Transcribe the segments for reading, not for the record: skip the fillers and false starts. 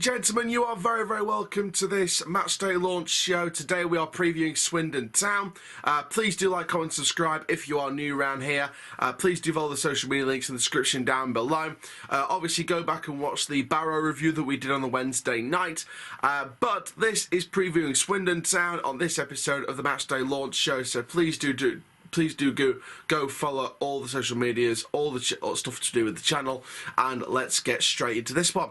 gentlemen, you are very, very welcome to this Matchday Launch Show. Today we are previewing Swindon Town. Please do like, comment, subscribe if you are new around here. Please do follow the social media links in the description down below. Obviously, go back and watch the Barrow review that we did on the Wednesday night. But this is previewing Swindon Town on this episode of the Matchday Launch Show, so please do go follow all the social medias, all the stuff to do with the channel, and let's get straight into this one.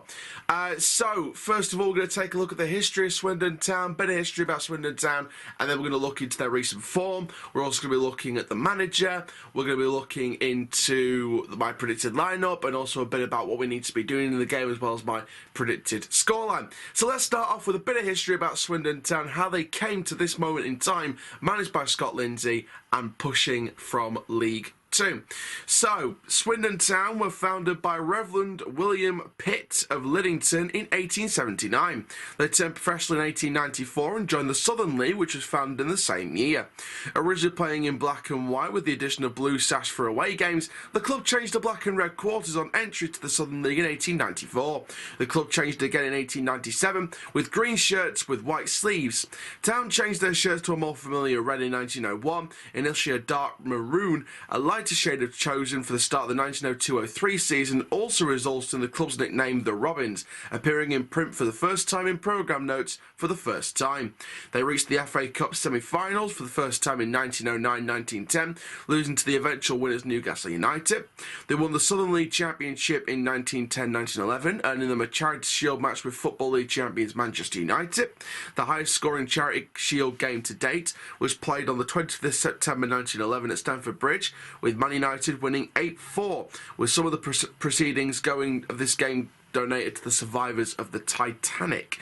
So, first of all, we're going to take a look at the history of Swindon Town, bit of history about Swindon Town, and then we're going to look into their recent form. We're also going to be looking at the manager, we're going to be looking into my predicted lineup, and also a bit about what we need to be doing in the game, as well as my predicted scoreline. So let's start off with a bit of history about Swindon Town, how they came to this moment in time, managed by Scott Lindsay, and pushing from League Two. So, Swindon Town were founded by Reverend William Pitt of Liddington in 1879. They turned professional in 1894 and joined the Southern League, which was founded in the same year. Originally playing in black and white with the addition of blue sash for away games, the club changed to black and red quarters on entry to the Southern League in 1894. The club changed again in 1897 with green shirts with white sleeves. Town changed their shirts to a more familiar red in 1901, initially a dark maroon. A lighter shade of chosen for the start of the 1902-03 season also results in the club's nickname the Robins, appearing in print for the first time in programme notes for the first time. They reached the FA Cup semi-finals for the first time in 1909-1910, losing to the eventual winners Newcastle United. They won the Southern League Championship in 1910-1911, earning them a Charity Shield match with Football League champions Manchester United. The highest scoring Charity Shield game to date was played on the 20th of September 1911 at Stamford Bridge, with Man United winning 8-4, with some of the proceedings of this game donated to the survivors of the Titanic.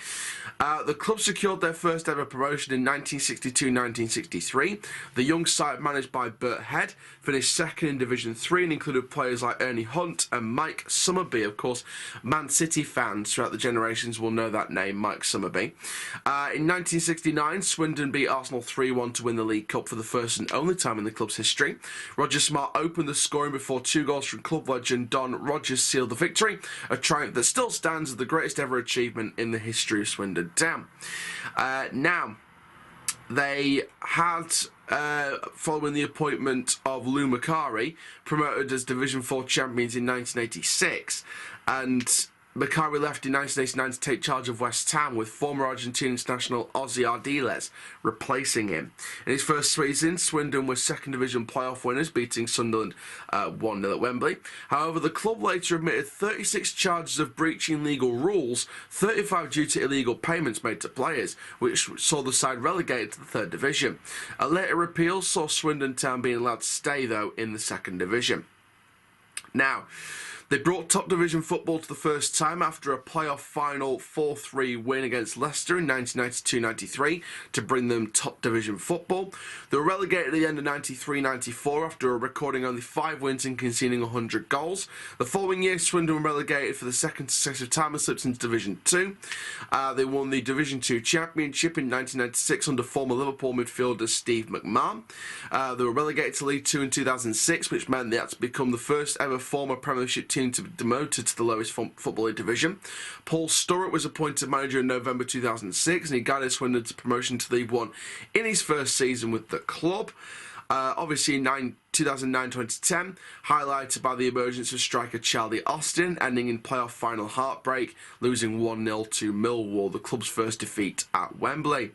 The club secured their first ever promotion in 1962-1963. The young side, managed by Bert Head, finished second in Division 3 and included players like Ernie Hunt and Mike Summerby. Of course, Man City fans throughout the generations will know that name, Mike Summerby. In 1969, Swindon beat Arsenal 3-1 to win the League Cup for the first and only time in the club's history. Roger Smart opened the scoring before 2 goals from club legend Don Rogers sealed the victory, a triumph that still stands as the greatest ever achievement in the history of Swindon Town. Now, they had, following the appointment of Lou Macari, promoted as Division 4 champions in 1986, and Macari left in 1989 to take charge of West Ham, with former Argentine international Ozzy Ardiles replacing him. In his first season, Swindon were second division playoff winners, beating Sunderland 1-0 at Wembley. However, the club later admitted 36 charges of breaching legal rules, 35 due to illegal payments made to players, which saw the side relegated to the third division. A later appeal saw Swindon Town being allowed to stay, though, in the second division. Now, they brought top division football to the first time after a playoff final 4-3 win against Leicester in 1992-93 to bring them top division football. They were relegated at the end of 93-94 after recording only 5 wins and conceding 100 goals. The following year, Swindon were relegated for the second successive time and slipped into Division 2. They won the Division 2 Championship in 1996 under former Liverpool midfielder Steve McMahon. They were relegated to League 2 in 2006, which meant they had to become the first ever former Premiership team to be demoted to the lowest Football League division. Paul Sturrock was appointed manager in November 2006, and he guided Swindon to promotion to League One in his first season with the club. Obviously, in 2009-2010, highlighted by the emergence of striker Charlie Austin, ending in playoff final heartbreak, losing 1-0 to Millwall, the club's first defeat at Wembley.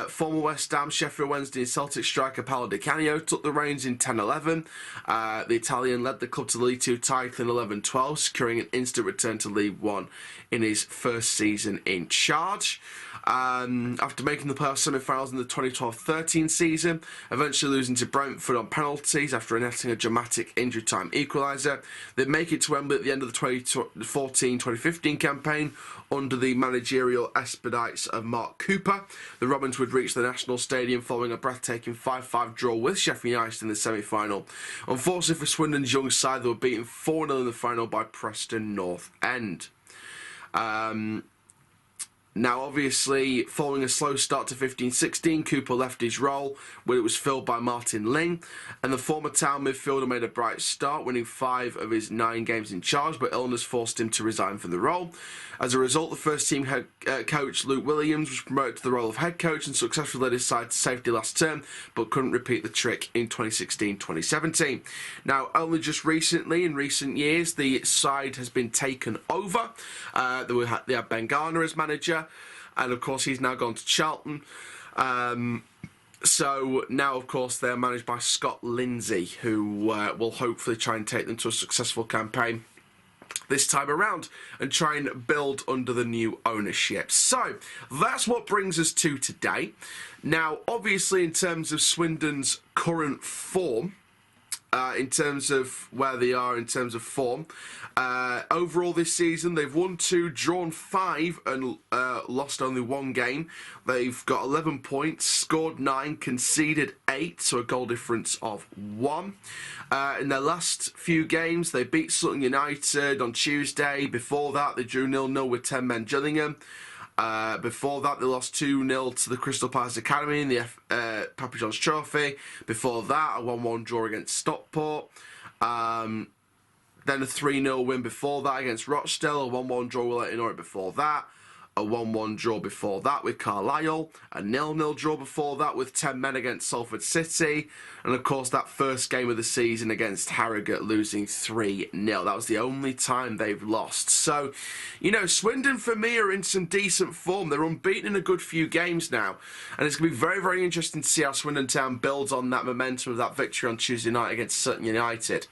Former West Ham, Sheffield Wednesday and Celtic striker Paolo Di Canio took the reins in 10-11. The Italian led the club to the League 2 title in 11-12, securing an instant return to League 1 in his first season in charge. After making the playoff semi-finals in the 2012-13 season, eventually losing to Brentford on penalties after netting a dramatic injury time equaliser. They make it to Wembley at the end of the 2014-2015 campaign under the managerial expedites of Mark Cooper. The Robins would reach the National Stadium following a breathtaking 5-5 draw with Sheffield United in the semi-final. Unfortunately for Swindon's young side, they were beaten 4-0 in the final by Preston North End. Now, obviously, following a slow start to 15-16, Cooper left his role, where it was filled by Martin Ling, and the former Town midfielder made a bright start, winning 5 of his 9 games in charge, but illness forced him to resign from the role. As a result, the first team coach, Luke Williams, was promoted to the role of head coach and successfully led his side to safety last term, but couldn't repeat the trick in 2016-2017. Now, only just recently, in recent years, the side has been taken over. They had Ben Garner as manager, and of course he's now gone to Charlton. So now, of course, they're managed by Scott Lindsay, who will hopefully try and take them to a successful campaign this time around and try and build under the new ownership. So that's what brings us to today. Now, obviously, in terms of Swindon's current form, in terms of where they are in terms of form, overall this season they've won 2, drawn 5 and lost only 1 game. They've got 11 points, scored 9, conceded 8, so a goal difference of 1. In their last few games, they beat Sutton United on Tuesday. Before that, they drew 0-0 with 10 men Gillingham. Before that, they lost 2-0 to the Crystal Palace Academy in the Papa John's Trophy. Before that, a 1-1 draw against Stockport. Then a 3-0 win before that against Rochdale. A 1-1 draw with Leighton Orient before that. A 1-1 draw before that with Carlisle. A 0-0 draw before that with 10 men against Salford City. And of course, that first game of the season against Harrogate, losing 3-0. That was the only time they've lost. So, you know, Swindon for me are in some decent form. They're unbeaten in a good few games now. And it's going to be very, very interesting to see how Swindon Town builds on that momentum of that victory on Tuesday night against Sutton United.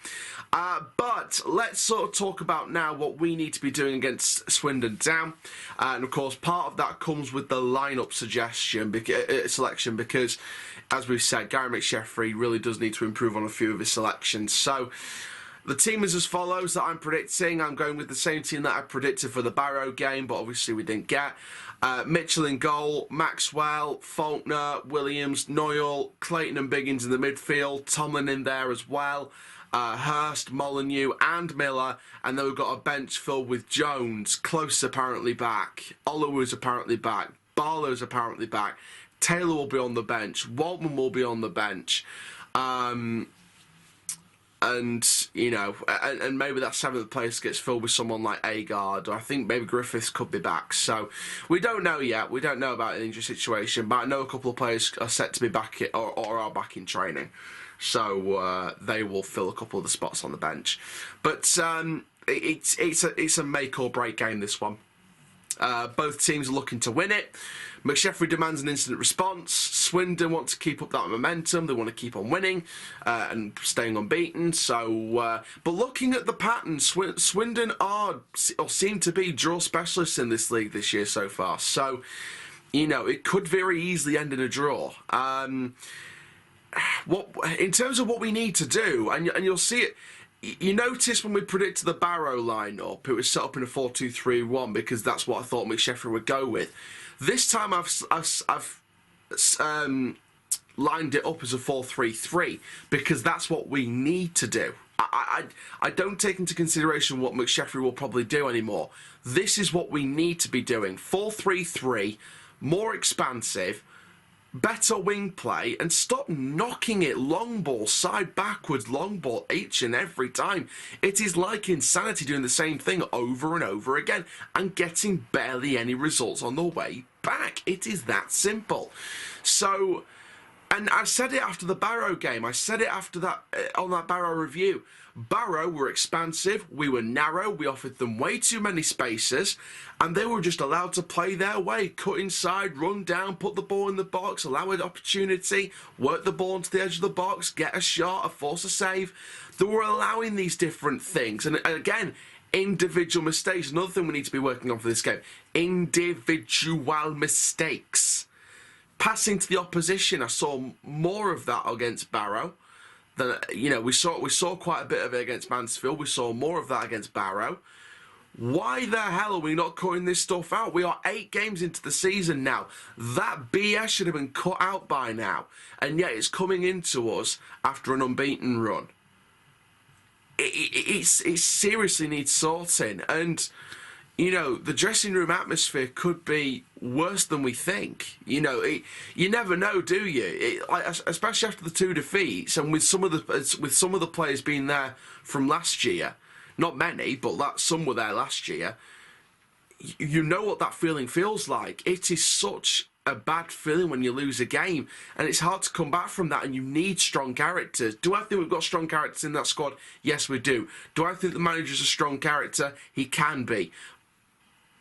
But let's sort of talk about now what we need to be doing against Swindon Town. And of course, part of that comes with the lineup selection because, as we've said, Gary McSheffrey really does need to improve on a few of his selections. So the team is as follows that I'm predicting. I'm going with the same team that I predicted for the Barrow game, but obviously we didn't get. Mitchell in goal, Maxwell, Faulkner, Williams, Noyle, Clayton and Biggins in the midfield, Tomlin in there as well. Hurst, Molyneux and Miller, and then we've got a bench filled with Jones, Close apparently back, Oluwa's apparently back, Barlow's apparently back, Taylor will be on the bench, Waltman will be on the bench, and, you know, and maybe that 7th place gets filled with someone like Agard, or I think maybe Griffiths could be back. So we don't know yet. We don't know about the injury situation, but I know a couple of players are set to be back or are back in training. So they will fill a couple of the spots on the bench. But it's a make or break game, this one. Both teams are looking to win it. McSheffrey demands an instant response. Swindon want to keep up that momentum. They want to keep on winning and staying unbeaten. So, but looking at the pattern, Swindon are or seem to be draw specialists in this league this year so far. So, you know, it could very easily end in a draw. In terms of what we need to do, and you'll see it, you notice when we predicted the Barrow lineup, it was set up in a 4-2-3-1 because that's what I thought McSheffrey would go with. This time I've lined it up as a 4-3-3 because that's what we need to do. I don't take into consideration what McSheffrey will probably do anymore. This is what we need to be doing. 4-3-3, more expansive, better wing play, and stop knocking it long ball, side backwards, long ball each and every time. It is like insanity doing the same thing over and over again and getting barely any results on the way back. It is that simple. So, and I said it after the Barrow game. I said it after that on that Barrow review. Barrow were expansive, we were narrow, we offered them way too many spaces, and they were just allowed to play their way, cut inside, run down, put the ball in the box, allow an opportunity, work the ball into the edge of the box, get a shot, force a save. They were allowing these different things, and again, individual mistakes. Another thing we need to be working on for this game, individual mistakes. Passing to the opposition, I saw more of that against Barrow. Then, you know, we saw quite a bit of it against Mansfield. We saw more of that against Barrow. Why the hell are we not cutting this stuff out? We are 8 games into the season now. That BS should have been cut out by now. And yet it's coming into us after an unbeaten run. It seriously needs sorting. And, you know, the dressing room atmosphere could be worse than we think. You know, you never know, do you? Especially after the 2 defeats, and with some of the players being there from last year, not many, but some were there last year. You know what that feeling feels like. It is such a bad feeling when you lose a game, and it's hard to come back from that, and you need strong characters. Do I think we've got strong characters in that squad? Yes, we do. Do I think the manager's a strong character? He can be.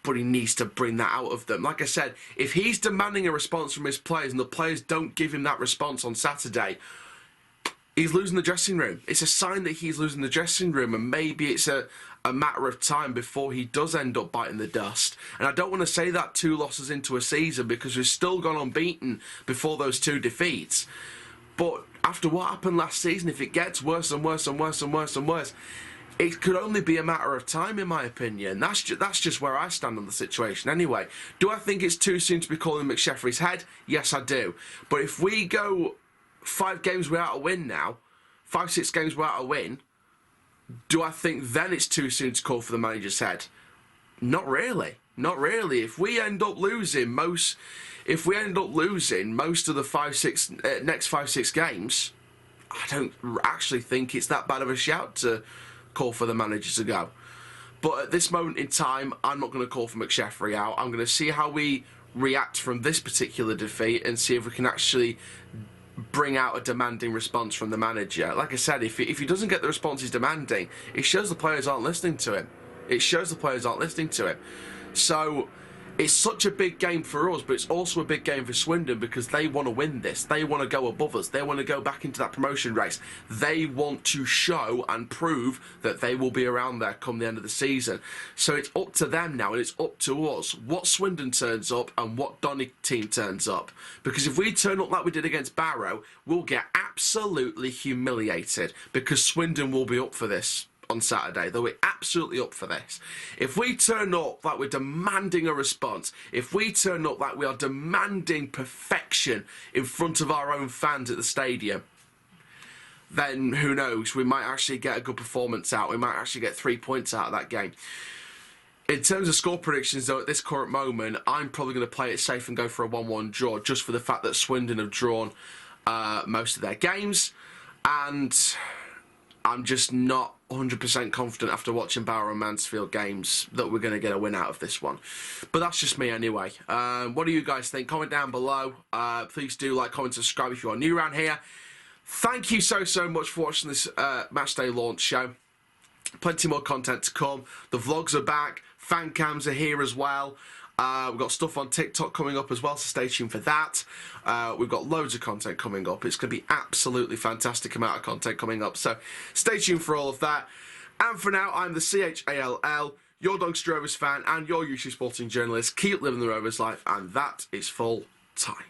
But he needs to bring that out of them. Like I said, if he's demanding a response from his players and the players don't give him that response on Saturday, he's losing the dressing room. It's a sign that he's losing the dressing room, and maybe it's a matter of time before he does end up biting the dust. And I don't want to say that 2 losses into a season, because we've still gone unbeaten before those 2 defeats. But after what happened last season, if it gets worse and worse and worse and worse and worse, it could only be a matter of time, in my opinion. That's just where I stand on the situation anyway. Do I think it's too soon to be calling McSheffrey's head? Yes, I do. But if we go 5 games without a win now, 5, 6 games without a win, do I think then it's too soon to call for the manager's head? Not really. Not really. If we end up losing most of the next 5, 6 games, I don't actually think it's that bad of a shout to call for the manager to go. But at this moment in time, I'm not going to call for McSheffrey out. I'm going to see how we react from this particular defeat and see if we can actually bring out a demanding response from the manager. Like I said, if he doesn't get the response he's demanding, it shows the players aren't listening to him. It shows the players aren't listening to him. So it's such a big game for us, but it's also a big game for Swindon, because they want to win this. They want to go above us. They want to go back into that promotion race. They want to show and prove that they will be around there come the end of the season. So it's up to them now, and it's up to us what Swindon turns up and what Donny team turns up. Because if we turn up like we did against Barrow, we'll get absolutely humiliated, because Swindon will be up for this on Saturday. They'll be absolutely up for this. If we turn up like we're demanding a response, if we turn up like we are demanding perfection in front of our own fans at the stadium, then who knows, we might actually get a good performance out. We might actually get 3 points out of that game. In terms of score predictions, though, at this current moment, I'm probably going to play it safe and go for a 1-1 draw, just for the fact that Swindon have drawn most of their games, and I'm just not 100% confident after watching Barrow and Mansfield games that we're going to get a win out of this one. But that's just me anyway. What do you guys think? Comment down below. Please do like, comment, subscribe if you are new around here. Thank you so much for watching this Matchday Launch Show. Plenty more content to come. The vlogs are back. Fan cams are here as well. We've got stuff on TikTok coming up as well, so stay tuned for that. We've got loads of content coming up. It's going to be absolutely fantastic amount of content coming up, so stay tuned for all of that. And for now, I'm the CHALL, your Dog's Rovers fan and your YouTube sporting journalist. Keep living the Rovers life, and that is full time.